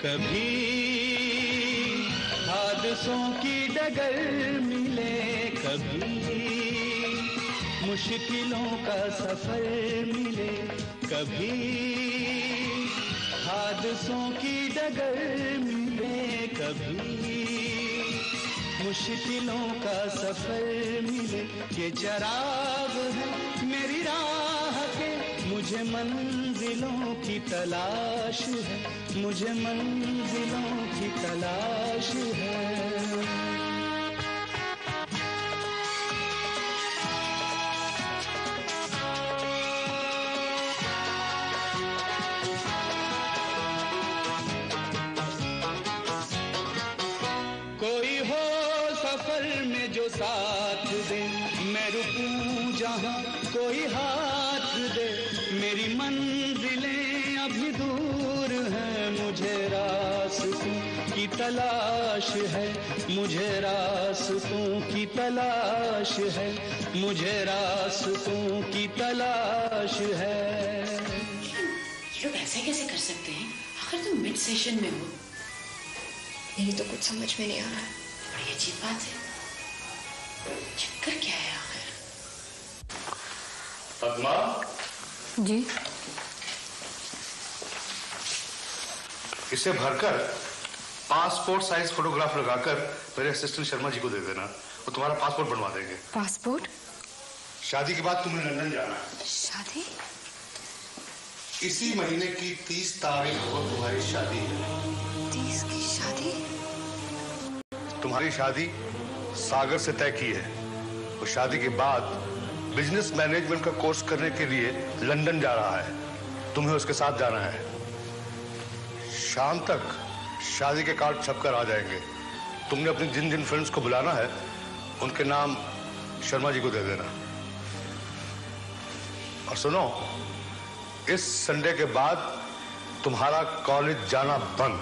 कभी हादसों की डगर मिले, कभी मुश्किलों का सफर मिले, कभी हादसों की डगर मिले, कभी मुश्किलों का सफर मिले। ये चराग है मेरी राह के, मुझे मंजिलों की तलाश है, मुझे मंजिलों की तलाश है। कोई हो सफर में जो साथ दे, मैं रुकूं जहां कोई हाथ दे, मेरी मंजिलें अभी दूर हैं, मुझे रास्तों की तलाश है, मुझे रास्तों की तलाश है, मुझे रास्तों की तलाश है। लोग ऐसे कैसे कर सकते हैं? आखिर तुम मिड सेशन में हो। मेरी तो कुछ समझ में नहीं आ रहा है। बड़ी अजीब बात है। चक्कर क्या है आखिर? पद्मा जी। इसे भरकर पासपोर्ट साइज फोटोग्राफ लगाकर मेरे असिस्टेंट शर्मा जी को दे देना, वो तुम्हारा पासपोर्ट बनवा देंगे। पासपोर्ट? शादी के बाद तुम्हें लंदन जाना है। शादी? इसी महीने की 30 तारीख को तुम्हारी शादी है। 30 की शादी? तुम्हारी शादी सागर से तय की है। वो शादी के बाद बिजनेस मैनेजमेंट का कोर्स करने के लिए लंदन जा रहा है, तुम्हें उसके साथ जाना है। शाम तक शादी के कार्ड छपकर आ जाएंगे। तुमने अपने जिन जिन फ्रेंड्स को बुलाना है उनके नाम शर्मा जी को दे देना। और सुनो, इस संडे के बाद तुम्हारा कॉलेज जाना बंद।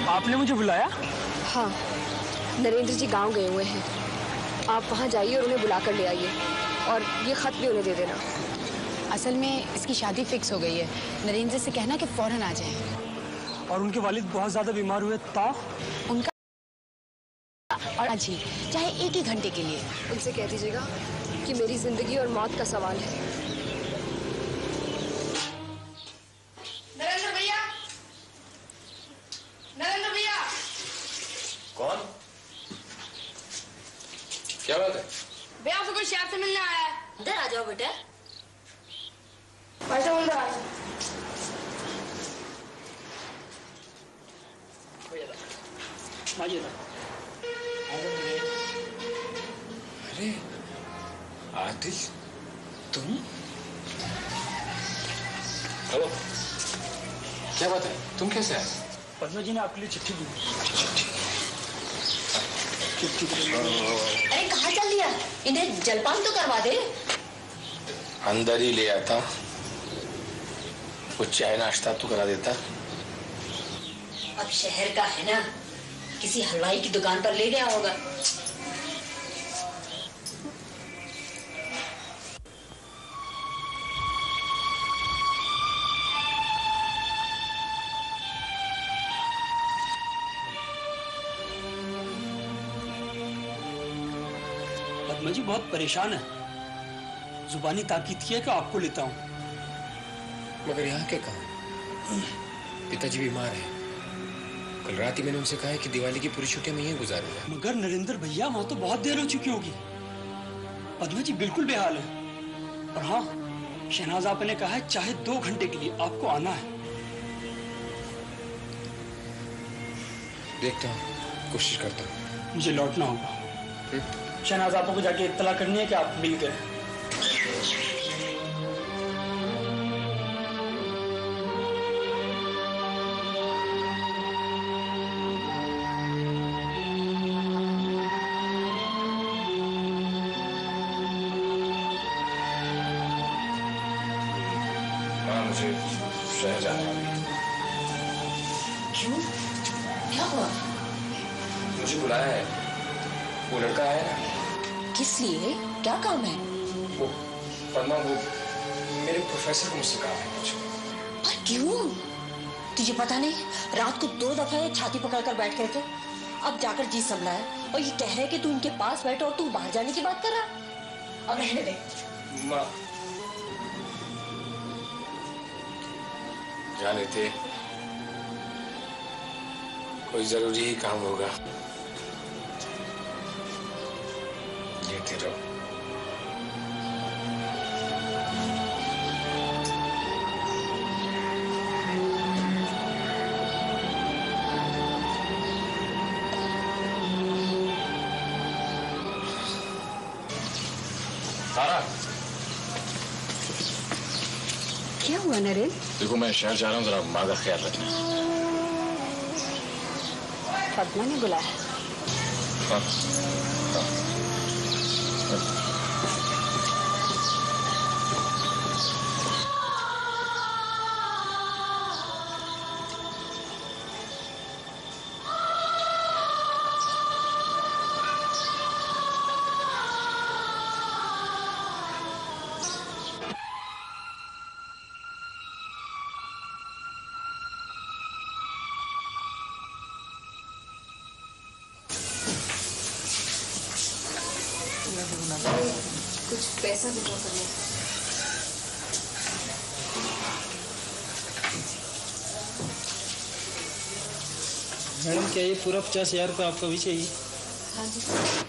आपने मुझे बुलाया? हाँ, नरेंद्र जी गांव गए हुए हैं। आप वहां जाइए और उन्हें बुला कर ले आइए, और ये खत भी उन्हें दे देना। असल में इसकी शादी फिक्स हो गई है। नरेंद्र से कहना कि फौरन आ जाए। और उनके वालिद बहुत ज्यादा बीमार हुए तब? उनका और अजी चाहे एक ही घंटे के लिए। उनसे कह दीजिएगा कि मेरी जिंदगी और मौत का सवाल है। नरेंद्र भैया, नरेंद्र भैया। कौन? क्या बात है? भैया से कोई शहर से मिलने आया है। अंदर आ जाओ बेटा। बैठो अंदर आ जाओ। अरे आदिल, तुम? हेलो, क्या बात है? तुम कैसे आए? पद्मा जी ने आपके लिए चिट्ठी दी। अरे कहाँ चल दिया? इन्हें जलपान तो करवा दे। अंदर ही ले आता, कुछ चाय नाश्ता तो करा देता। अब शहर का है ना, किसी हलवाई की दुकान पर ले गया होगा। पद्मा जी बहुत परेशान है। जुबानी ताकीद किया कि आपको लेता हूँ। मगर यहाँ के कहाँ? पिताजी बीमार है। कल रात ही मैंने उनसे कहा है कि दिवाली की पूरी छुट्टियां मैं यहीं गुजारूंगा। मगर नरेंद्र भैया, वहां तो बहुत देर हो चुकी होगी। पद्मा जी बिल्कुल बेहाल है। और हाँ, शहनाज आपा ने कहा है चाहे 2 घंटे के लिए आपको आना है। देखता हूँ, कोशिश करता हूँ। मुझे लौटना होगा। शहनाज आपा को जाके इत्तला करनी है कि आप मिल गए। मुझे शहर जाना है। क्यों? क्या हुआ? मुझे बुलाया है, वो लड़का है ना। किस लिए? क्या काम है? वो पद्मा, वो मेरे प्रोफेसर को मुझसे कहा है कुछ। और क्यों? तुझे पता नहीं, रात को 2 दफा ये छाती पकड़कर बैठ गए थे। अब जाकर जी संभला है और ये कह रहे कि तू इनके पास बैठो और तू बाहर जाने की बात कर रहा। अब रहने दे। माँ जाने थे, कोई जरूरी ही काम होगा, लेते रहो। तारा, क्या हुआ नरेन? देखो मैं शहर जा रहा हूँ, जरा माँ का ख्याल रखना। पद्मा ने बुलाया। हाँ, हाँ। कुछ पैसा विड्रॉ करना है। मैडम क्या ये पूरा 50,000 रुपये आपको भी चाहिए? हाँ जी।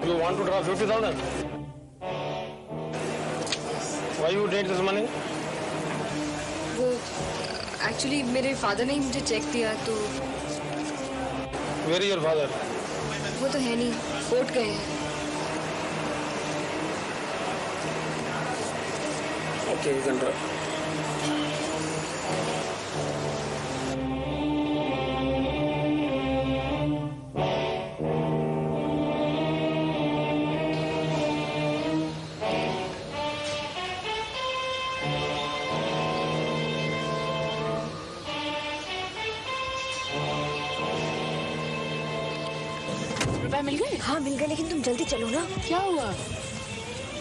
You want to draw 50,000? Why you need this money? वो एक्चुअली मेरे फादर ने ही मुझे चेक दिया तो। Where is your father? वो तो है नहीं, कोर्ट गए हैं। Okay, you can draw. रुपए मिल गए? हाँ मिल गए, लेकिन तुम जल्दी चलो ना। क्या हुआ?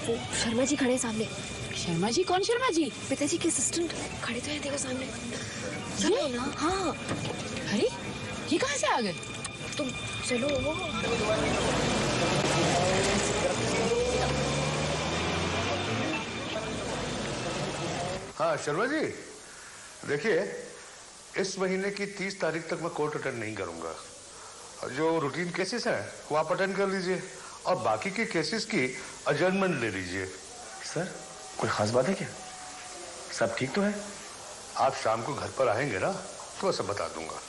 वो शर्मा जी खड़े हैं सामने। शर्मा जी? कौन शर्मा जी? पिताजी के असिस्टेंट खड़े तो हैं, देखो सामने। चलो ना। हाँ। अरे ये कहाँ से आ गए? तुम चलो। हाँ शर्मा जी, देखिए इस महीने की 30 तारीख तक मैं कोर्ट अटेंड नहीं करूंगा। जो रूटीन केसेस हैं वो आप अटेंड कर लीजिए और बाकी के केसेस की अजर्नमेंट ले लीजिए। सर कोई खास बात है क्या? सब ठीक तो है? आप शाम को घर पर आएंगे ना तो मैं सब बता दूंगा।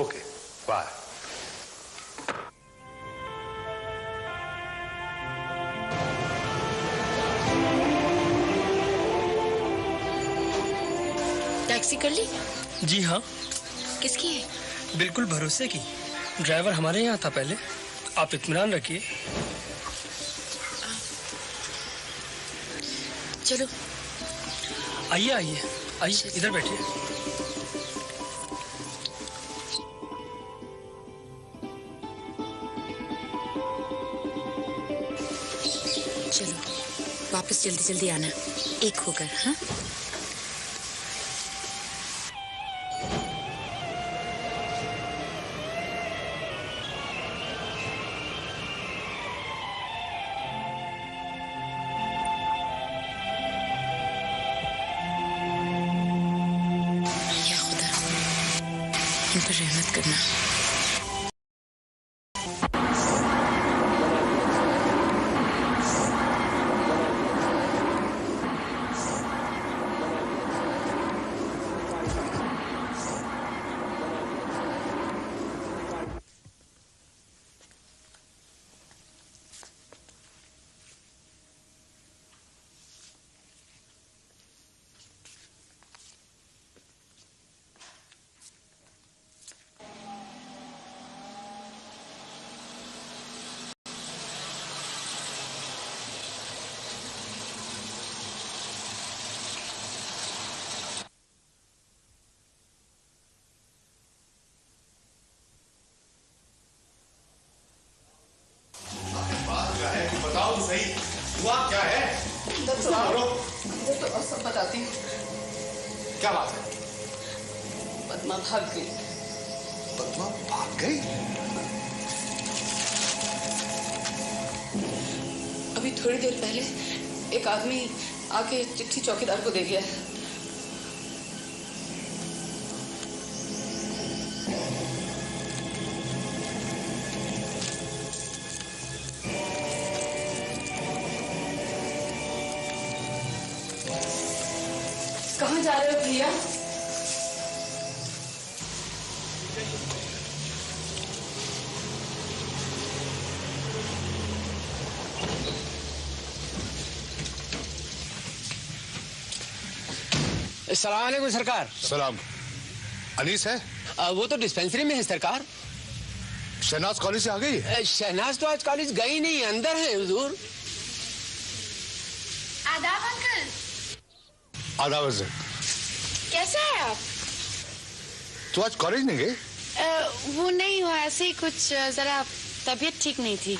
Okay bye. टैक्सी कर ली? जी हाँ। किसकी है? बिल्कुल भरोसे की। ड्राइवर हमारे यहाँ था पहले, आप इत्मीनान रखिए। चलो आइए आइए आइए, इधर बैठिए। चलो वापस जल्दी जल्दी आना, एक होकर। हाँ इन पर रहमत करना। क्या बात है? पद्मा भाग गई। पद्मा भाग गई? अभी थोड़ी देर पहले एक आदमी आके चिट्ठी चौकीदार को दे गया है। कहाँ जा रहे हो भैया? अस्सलाम वालेकुम सरकार। सलाम। अनीस है? वो तो डिस्पेंसरी में है सरकार। शहनाज कॉलेज से आ गई? शहनाज तो आज कॉलेज गई नहीं, अंदर है हुजूर। आदाब अंकल। आधा वजन। कैसे हैं आप? तू आज कॉलेज नहीं गई? वो नहीं हुआ, ऐसे ही कुछ जरा तबीयत ठीक नहीं थी।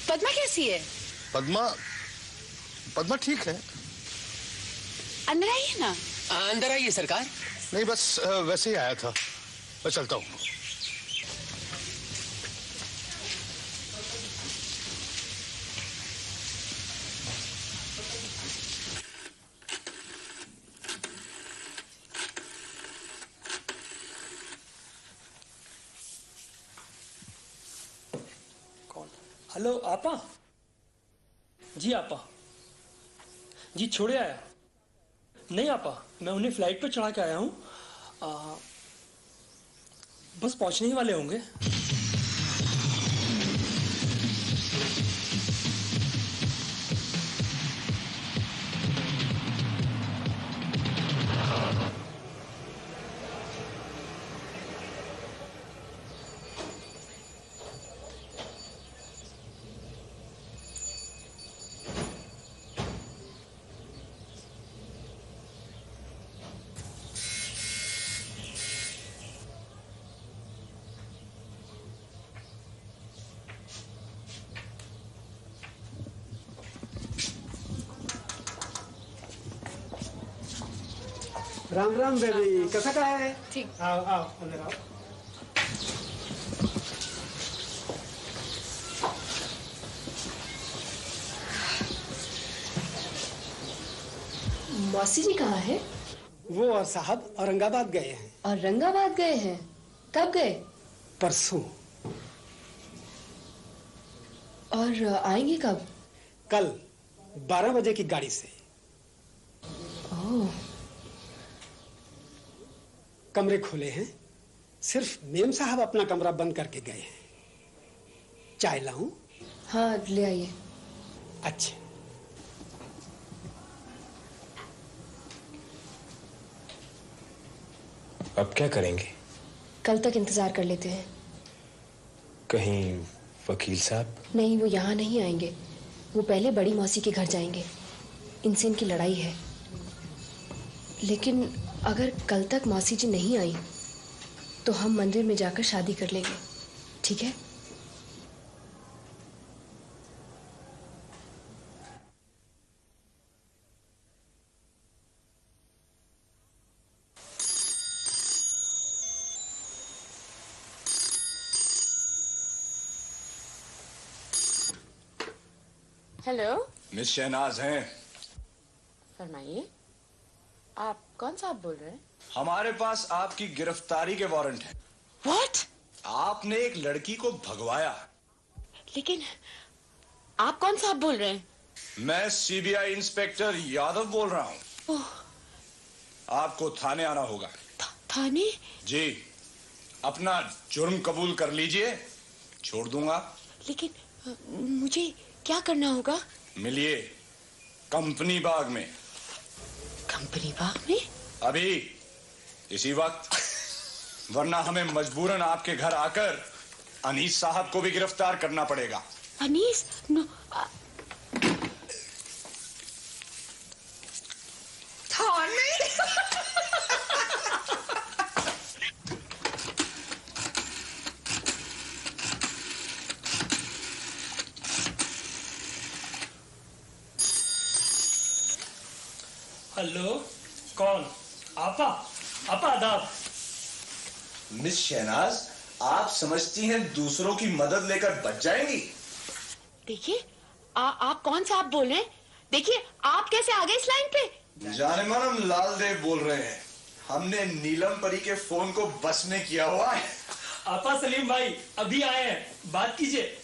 पद्मा कैसी है? पद्मा ठीक है। अंदर आइए ना। अंदर आइए सरकार। नहीं बस वैसे ही आया था, मैं चलता हूँ। हेलो आपा जी। आपा जी छोड़े आया? नहीं आपा, मैं उन्हें फ्लाइट पर चढ़ा के आया हूँ। बस पहुंचने ही वाले होंगे। राम राम बेबी, कैसा का है? ठीक। आओ आओ अंदर आओ। मौसी जी कहाँ है? वो और साहब औरंगाबाद गए हैं। औरंगाबाद गए हैं? कब गए? परसों। और आएंगे कब? कल 12 बजे की गाड़ी से। ओह। कमरे खुले हैं, सिर्फ मेम साहब अपना कमरा बंद करके गए हैं। चाय लाऊं? हाँ ले आइए। अच्छा। अब क्या करेंगे? कल तक इंतजार कर लेते हैं। कहीं वकील साहब? नहीं, वो यहाँ नहीं आएंगे। वो पहले बड़ी मौसी के घर जाएंगे। इनसे इनकी लड़ाई है। लेकिन अगर कल तक मौसी जी नहीं आई तो हम मंदिर में जाकर शादी कर लेंगे, ठीक है? हेलो। मिस शहनाज हैं? फरमाइए, आप कौन साहब बोल रहे हैं? हमारे पास आपकी गिरफ्तारी के वारंट हैं। What? आपने एक लड़की को भगवाया। लेकिन आप कौन साहब बोल रहे हैं? मैं सीबीआई इंस्पेक्टर यादव बोल रहा हूँ। आपको थाने आना होगा। थाने? जी, अपना जुर्म कबूल कर लीजिए, छोड़ दूंगा। लेकिन मुझे क्या करना होगा? मिलिए कंपनी बाग में। कंपनी बाग में? अभी इसी वक्त, वरना हमें मजबूरन आपके घर आकर अनीस साहब को भी गिरफ्तार करना पड़ेगा। अनीस? नो। थाने? हेलो, कौन? आपा, आपा आदाब। मिस शहनाज, आप समझती हैं दूसरों की मदद लेकर बच जाएंगी? देखिए, आप कौन सा आप बोल रहे हैं? देखिए, आप कैसे आ गए इस लाइन पे? जाने मन हम लाल देव बोल रहे हैं। हमने नीलम परी के फोन को बस में किया हुआ है। आपा सलीम भाई अभी आए हैं, बात कीजिए।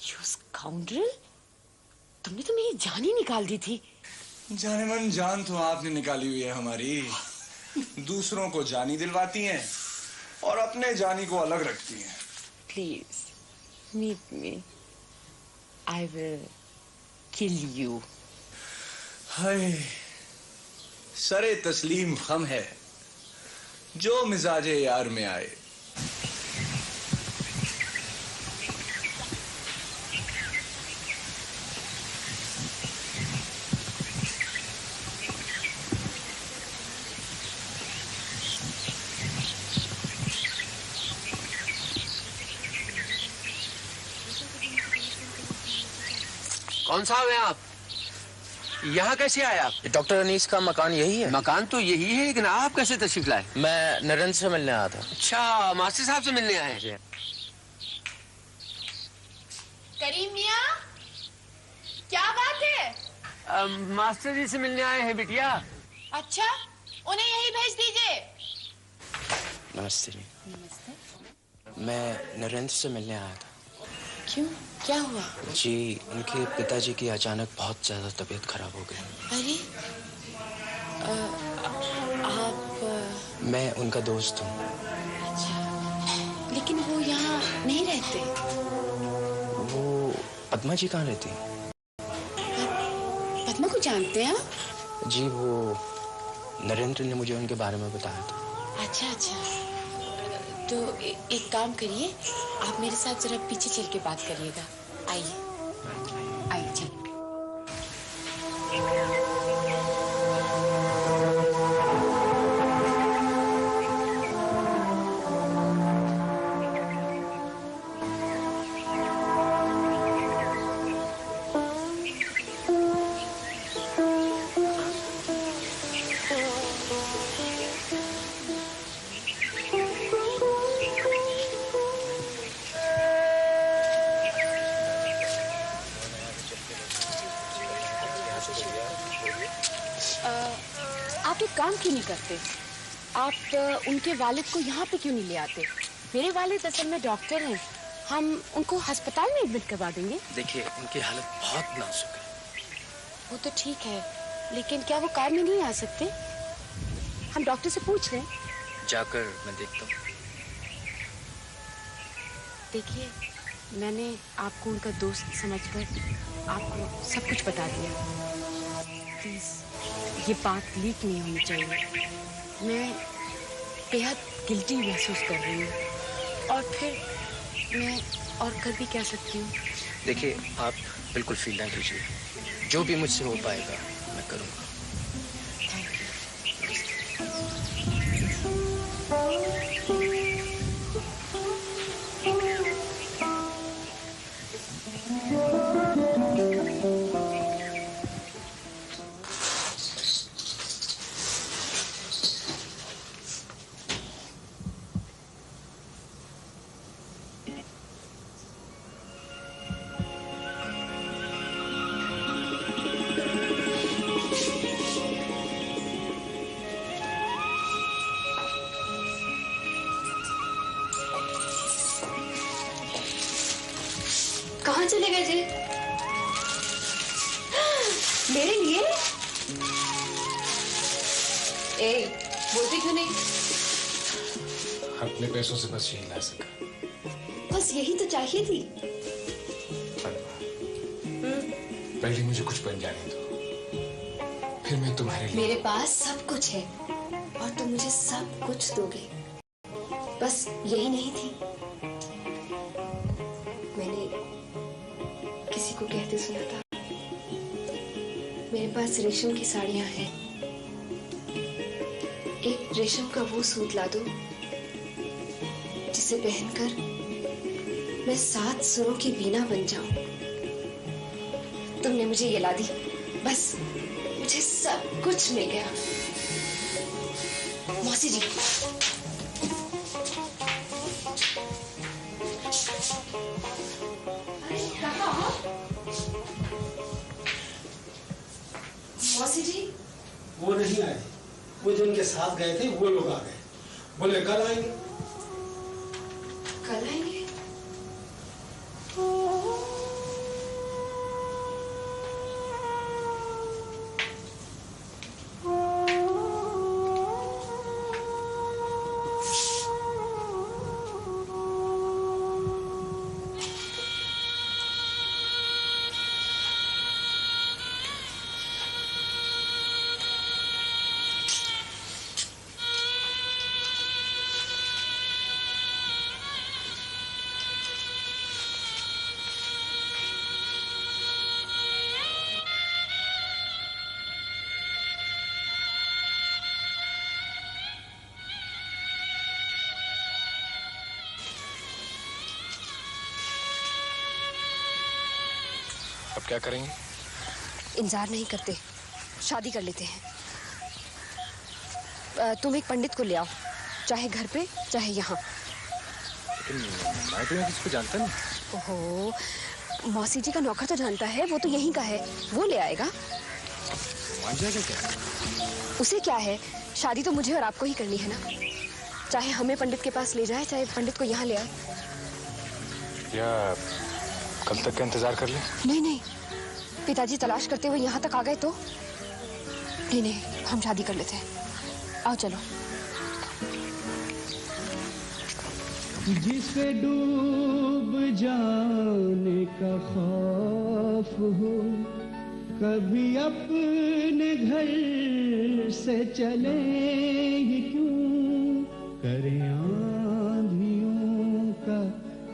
You scoundrel! तुमने तो मेरी जान ही निकाल दी थी। जाने मन जान तो आपने निकाली हुई है हमारी। दूसरों को जानी दिलवाती हैं और अपने जानी को अलग रखती हैं। Please, meet me. I will kill you. हाय, सरे तस्लीम खम है जो मिजाजे यार में आए। कौन साहब हैं आप? यहाँ कैसे आए आप? डॉक्टर अनीस का मकान यही है? मकान तो यही है, लेकिन आप कैसे तशरीफ लाए? मैं नरेंद्र से मिलने आया था। अच्छा, मास्टर साहब से मिलने आए हैं। करीम मियाँ, क्या बात है? मास्टर जी से मिलने आए हैं बिटिया। अच्छा, उन्हें यही भेज दीजिए। नमस्ते जी। नमस्ते। मैं नरेंद्र से मिलने आया था। क्यों, क्या हुआ? जी, उनके पिताजी की अचानक बहुत ज्यादा तबीयत खराब हो गई। अरे, आप? मैं उनका दोस्त हूँ। अच्छा, लेकिन वो यहाँ नहीं रहते। वो पद्मा जी कहाँ रहती? पद्मा को जानते हैं आप? जी, वो नरेंद्र ने मुझे उनके बारे में बताया था। अच्छा अच्छा, तो एक काम करिए, आप मेरे साथ जरा पीछे चल के बात करिएगा। आइए आइए, चलिए। आप एक काम क्यों नहीं करते? आप उनके वालिद को यहाँ पे क्यों नहीं ले आते? मेरे वालिद असल में डॉक्टर हैं, हम उनको अस्पताल में एडमिट करवा देंगे। देखिए, उनकी हालत बहुत नाजुक है। वो तो ठीक है, लेकिन क्या वो कार में नहीं आ सकते? हम डॉक्टर से पूछ लें। जाकर मैं देखता हूँ। देखिए, मैंने आपको उनका दोस्त समझकर आपको सब कुछ बता दिया। प्लीज, ये बात लीक नहीं होनी चाहिए। मैं बेहद गिल्टी महसूस कर रही हूँ, और फिर मैं और कर भी क्या सकती हूँ? देखिए, आप बिल्कुल फील ना कीजिए, जो भी मुझसे हो पाएगा मैं करूँगा। कहाँ चले गए जी? मेरे लिए? बोलते क्यों नहीं? अपने पैसों से बस यही ला सका। बस यही तो चाहिए थी। पहले मुझे कुछ बन जाने दो, फिर मैं तुम्हारे लिए। मेरे पास सब कुछ है और तुम मुझे सब कुछ दोगे। बस यही नहीं थी? मैंने किसी को कहते सुना था, मेरे पास रेशम की साड़ियां हैं, एक रेशम का वो सूट ला दो जिसे पहनकर मैं 7 सुरों की वीणा बन जाऊं। तुमने मुझे ये ला दी, बस मुझे सब कुछ मिल गया। मौसी जी, मौसी जी वो नहीं आए, वो जिनके साथ गए थे वो लोग आ गए, बोले कल आएंगे। कल आएंगे? अब क्या करेंगे? इंतजार नहीं करते, शादी कर लेते हैं। तुम एक पंडित को ले आओ, चाहे घर पे चाहे यहाँ। लेकिन मैं तो यहाँ किसको जानता नहीं। ओहो, मौसी जी का नौकर तो जानता है, वो तो यहीं का है, वो ले आएगा। मान जाएगा क्या? उसे क्या है, शादी तो मुझे और आपको ही करनी है ना। चाहे हमें पंडित के पास ले जाए, चाहे पंडित को यहाँ ले आए। या कल तक का इंतजार कर ले? नहीं नहीं, पिताजी तलाश करते हुए यहाँ तक आ गए तो नहीं नहीं, हम शादी कर लेते हैं। आओ चलो। जिसे डूब जाने का खौफ हो, कभी अपने घर से चले ही क्यों, करें आंधियों का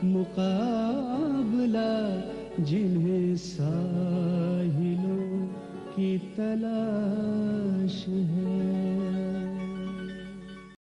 मुकाबला, जिन्हें साहिलों की तलाश है।